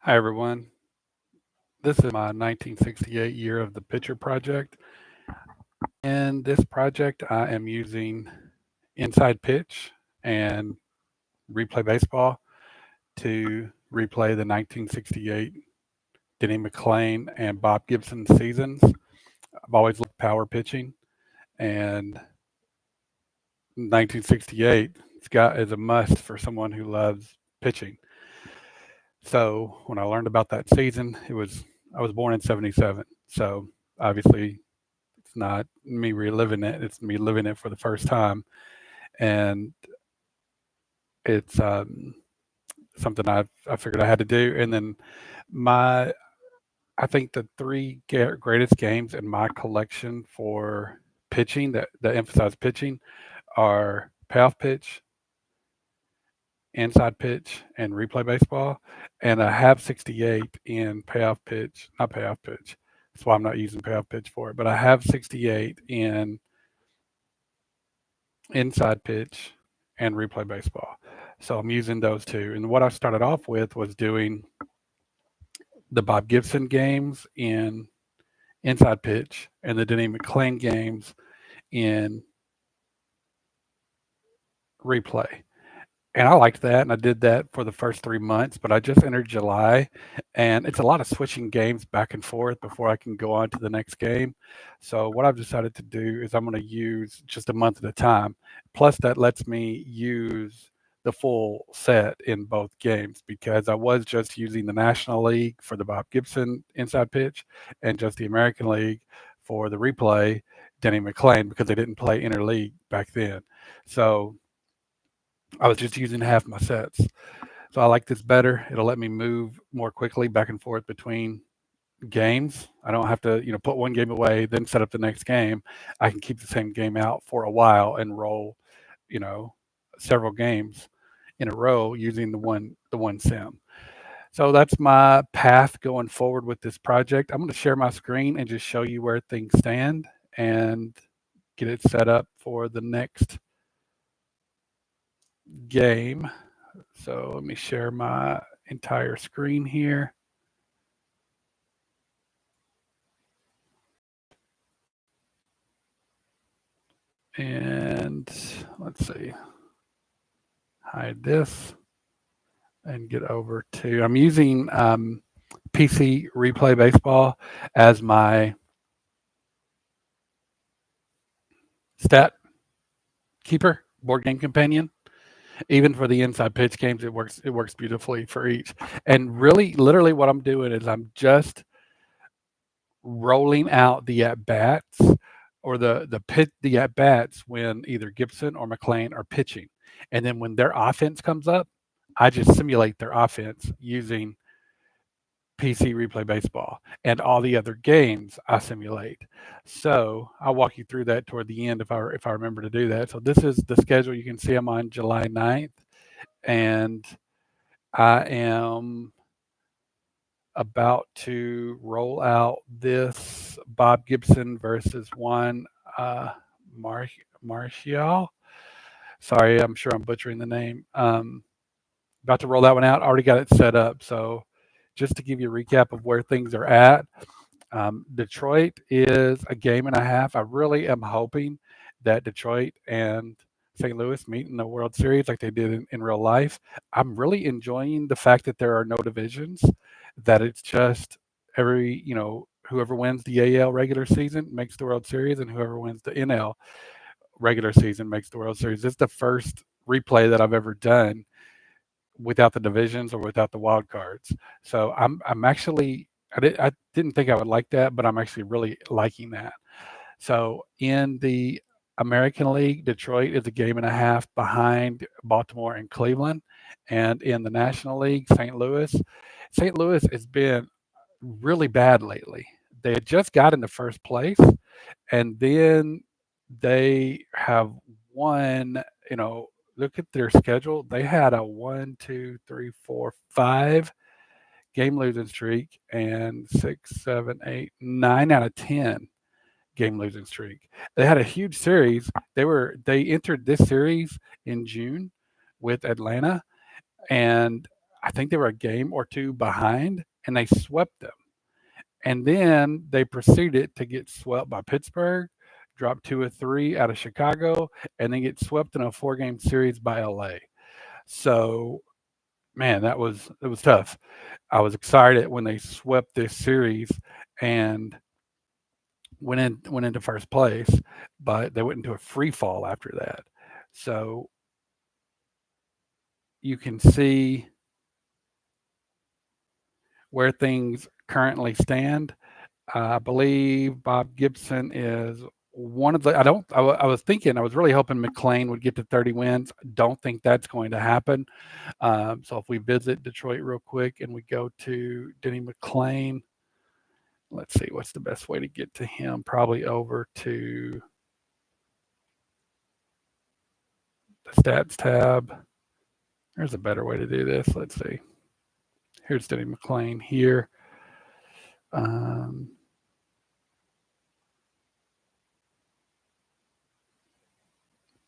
Hi, everyone. This is my 1968 Year of the Pitcher project. In this project, I am using inside pitch and replay baseball to replay the 1968 Denny McLain and Bob Gibson seasons. I've always loved power pitching, and 1968 is a must for someone who loves pitching. So when I learned about that season, I was born in '77, so obviously it's not me reliving it; it's me living it for the first time, and it's something I figured I had to do. And then my I think the three greatest games in my collection for pitching that emphasize pitching are payoff pitch, inside pitch, and replay baseball. And I have 68 in payoff pitch, not payoff pitch. That's why I'm not using payoff pitch for it. But I have 68 in inside pitch and replay baseball. So I'm using those two. And what I started off with was doing the Bob Gibson games in inside pitch and the Denny McLain games in replay. And I liked that, and I did that for the first 3 months. But I just entered July, and it's a lot of switching games back and forth before I can go on to the next game. So what I've decided to do is I'm going to use just a month at a time. Plus, that lets me use the full set in both games because I was just using the National League for the Bob Gibson inside pitch and just the American League for the replay Denny McLain because they didn't play interleague back then. So I was just using half my sets. So I like this better. It'll let me move more quickly back and forth between games. I don't have to, put one game away, then set up the next game. I can keep the same game out for a while and roll, you know, several games in a row using the one sim. So that's my path going forward with this project. I'm going to share my screen and just show you where things stand and get it set up for the next game. So let me share my entire screen here. And let's see, hide this and get over to, I'm using PC Replay Baseball as my stat keeper, board game companion. Even for the inside pitch games, it works beautifully for each. And really, literally, what I'm doing is I'm just rolling out the at bats or the at bats when either Gibson or McLain are pitching, and then when their offense comes up, I just simulate their offense using PC Replay Baseball, and all the other games I simulate. So I'll walk you through that toward the end if I remember to do that. So this is the schedule. You can see I'm on July 9th, and I am about to roll out this Bob Gibson versus Juan Mar- Martial. Sorry, I'm sure I'm butchering the name. About to roll that one out. Already got it set up. So just to give you a recap of where things are at, Detroit is a game and a half. I really am hoping that Detroit and St. Louis meet in the World Series like they did in real life. I'm really enjoying the fact that there are no divisions, that it's just whoever wins the AL regular season makes the World Series, and whoever wins the NL regular season makes the World Series. It's the first replay that I've ever done without the divisions or without the wild cards. So I'm actually I didn't think I would like that, but I'm actually really liking that. So in the American League, Detroit is a game and a half behind Baltimore and Cleveland, and in the National League, St. Louis has been really bad lately. They had just got into first place, and then they have won. Look at their schedule. They had a 1, 2, 3, 4, 5 game losing streak and 6, 7, 8, 9 out of 10 game losing streak. They had a huge series. They entered this series in June with Atlanta, and I think they were a game or two behind, and they swept them. And then they proceeded to get swept by Pittsburgh, drop 2 or 3 out of Chicago, and then get swept in a 4 game series by LA. So man, it was tough. I was excited when they swept this series and went into first place, but they went into a free fall after that. So you can see where things currently stand. I believe Bob Gibson is one of the. I don't. I was thinking. I was really hoping McLain would get to 30 wins. Don't think that's going to happen. So if we visit Detroit real quick and we go to Denny McLain, let's see what's the best way to get to him. Probably over to the stats tab. There's a better way to do this. Let's see. Here's Denny McLain here. Um,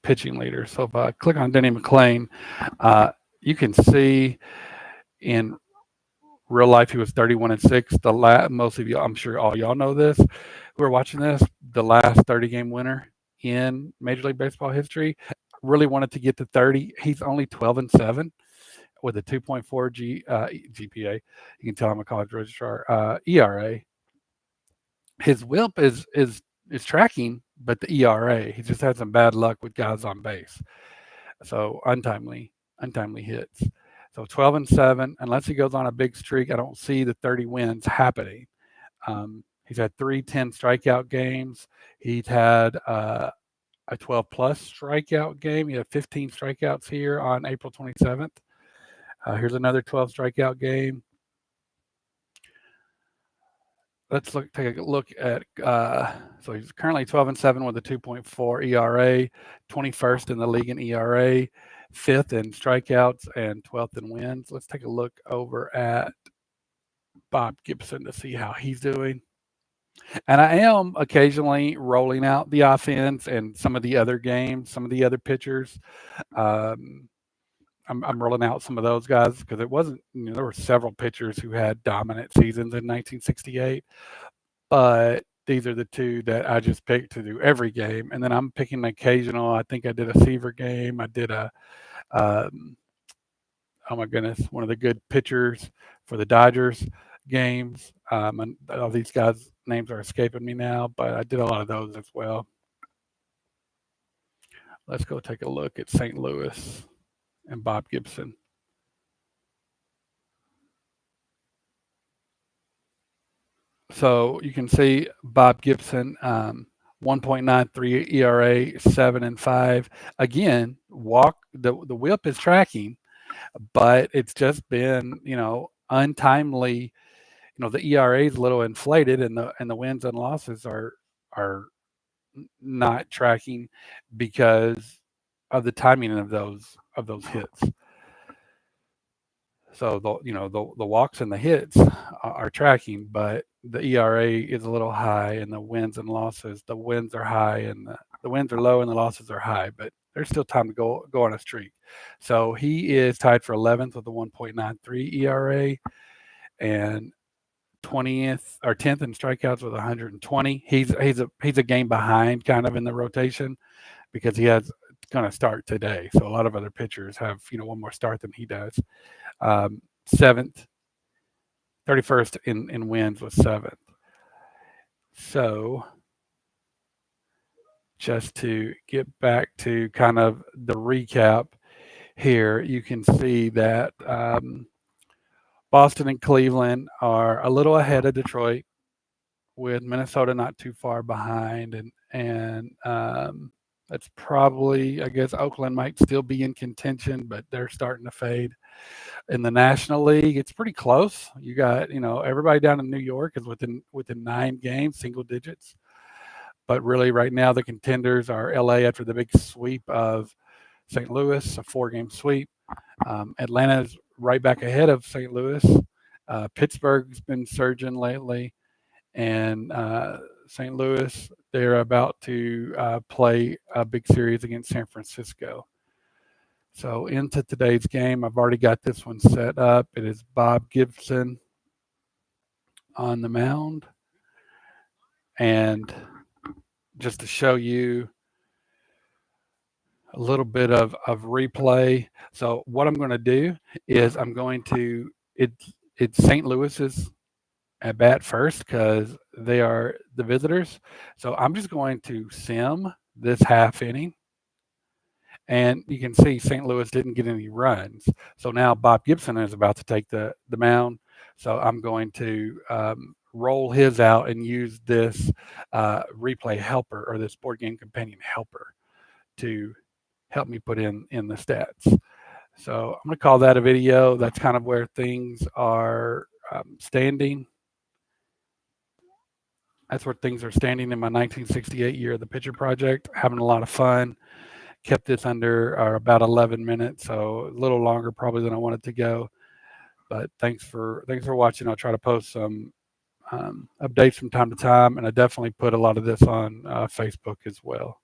Pitching leader. So if I click on Denny McLain, you can see in real life he was 31-6. Most of you, I'm sure all y'all know this, who are watching this, the last 30 game winner in Major League Baseball history. Really wanted to get to 30. He's only 12-7 with a 2.4 GPA. You can tell I'm a college registrar. ERA. His WHIP is tracking, but the ERA, he just had some bad luck with guys on base. So untimely hits. So 12-7, unless he goes on a big streak, I don't see the 30 wins happening. He's had 3 strikeout games. He's had a 12 plus strikeout game. He had 15 strikeouts here on April 27th. Here's another 12 strikeout game. Let's take a look at. So he's currently 12-7 with a 2.4 ERA, 21st in the league in ERA, 5th in strikeouts, and 12th in wins. Let's take a look over at Bob Gibson to see how he's doing. And I am occasionally rolling out the offense and some of the other games, some of the other pitchers. Um, I'm rolling out some of those guys because it wasn't, there were several pitchers who had dominant seasons in 1968, but these are the two that I just picked to do every game. And then I'm picking an occasional. I think I did a Seaver game. I did um, oh my goodness, one of the good pitchers for the Dodgers games. And all these guys' names are escaping me now, but I did a lot of those as well. Let's go take a look at St. Louis and Bob Gibson. So you can see Bob Gibson, 1.93 ERA, 7-5. Again, the WHIP is tracking, but it's just been untimely. The ERA is a little inflated, and the wins and losses are not tracking because of the timing of those hits. So the walks and the hits are tracking, but the ERA is a little high, and the wins and losses. The wins are high, and the wins are low, and the losses are high. But there's still time to go on a streak. So he is tied for 11th with a 1.93 ERA, and 20th or 10th in strikeouts with 120. He's a game behind, kind of in the rotation, because he has going to start today. So a lot of other pitchers have one more start than he does. 7th, 31st in wins was 7th. So just to get back to kind of the recap here, you can see that Boston and Cleveland are a little ahead of Detroit, with Minnesota not too far behind, and that's probably, I guess, Oakland might still be in contention, but they're starting to fade. In the National League, it's pretty close. You got, everybody down in New York is within 9 games, single digits. But really, right now, the contenders are LA after the big sweep of St. Louis, a 4-game sweep. Atlanta's right back ahead of St. Louis. Pittsburgh's been surging lately, and St. Louis, they're about to play a big series against San Francisco. So into today's game, I've already got this one set up. It is Bob Gibson on the mound. And just to show you a little bit of replay. So what I'm going to do is I'm going to it's St. Louis's at bat first because they are the visitors. So I'm just going to sim this half inning. And you can see St. Louis didn't get any runs. So now Bob Gibson is about to take the mound. So I'm going to roll his out and use this replay helper or this board game companion helper to help me put in the stats. So I'm going to call that a video. That's kind of where things are standing. That's where things are standing in my 1968 year of the pitcher project. Having a lot of fun. Kept this under about 11 minutes, so a little longer probably than I wanted to go. But thanks for watching. I'll try to post some updates from time to time, and I definitely put a lot of this on Facebook as well.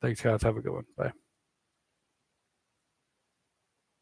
Thanks, guys. Have a good one. Bye.